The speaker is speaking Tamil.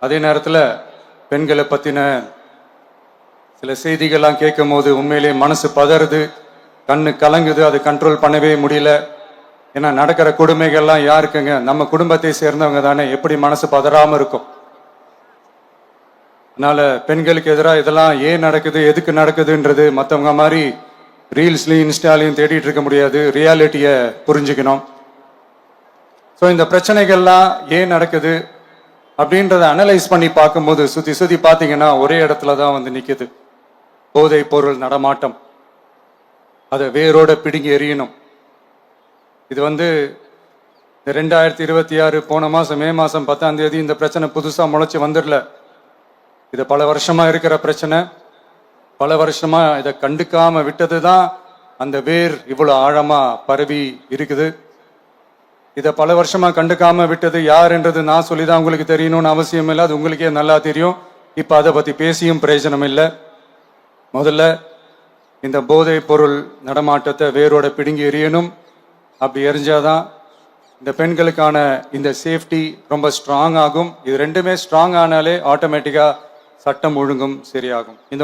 அதே நேரத்தில் பெண்களை பற்றின சில செய்திகள்லாம் கேட்கும் போது உண்மையிலேயே மனசு பதறுது, கண்ணு கலங்குது, அதை கண்ட்ரோல் பண்ணவே முடியல. ஏன்னா நடக்கிற கொடுமைகள்லாம் யாருக்குங்க? நம்ம குடும்பத்தை சேர்ந்தவங்க தானே, எப்படி மனசு பதறாமல் இருக்கும்? அதனால பெண்களுக்கு எதிராக இதெல்லாம் ஏன் நடக்குது, எதுக்கு நடக்குதுன்றது மற்றவங்க மாதிரி ரீல்ஸ்லையும் இன்ஸ்டாலையும் தேடிட்டு இருக்க முடியாது. ரியாலிட்டியை புரிஞ்சுக்கணும். ஸோ இந்த பிரச்சனைகள்லாம் ஏன் நடக்குது அப்படின்றத அனலைஸ் பண்ணி பார்க்கும்போது சுற்றி பார்த்தீங்கன்னா ஒரே இடத்துல தான் வந்து நிற்குது. போதைப் பொருள் நடமாட்டம், அதை வேரோட பிடுங்கி எறியணும். இது வந்து 2026 போன மாதம் மே மாதம் 10ஆம் தேதி இந்த பிரச்சனை புதுசாக முளைச்சி வந்துடல. இது பல வருஷமாக இருக்கிற பிரச்சனை. பல வருஷமாக இதை கண்டுக்காமல் விட்டது தான் அந்த வேர் இவ்வளோ ஆழமாக பரவி இருக்குது. இதை பல வருஷமாக கண்டுக்காமல் விட்டது யாருன்றது நான் சொல்லி தான் உங்களுக்கு தெரியணும்னு அவசியம் இல்லை, அது உங்களுக்கே நல்லா தெரியும். இப்போ அதை பற்றி பேசியும் பிரயோஜனம் இல்லை. முதல்ல இந்த போதைப் பொருள் நடமாட்டத்தை வேரோட பிடுங்கி எறியணும். அப்படி எரிஞ்சாதான் இந்த பெண்களுக்கான இந்த சேஃப்டி ரொம்ப ஸ்ட்ராங் ஆகும். இது ரெண்டுமே ஸ்ட்ராங் ஆனாலே ஆட்டோமேட்டிக்காக சட்டம் ஒழுங்கும் சரியாகும். இந்த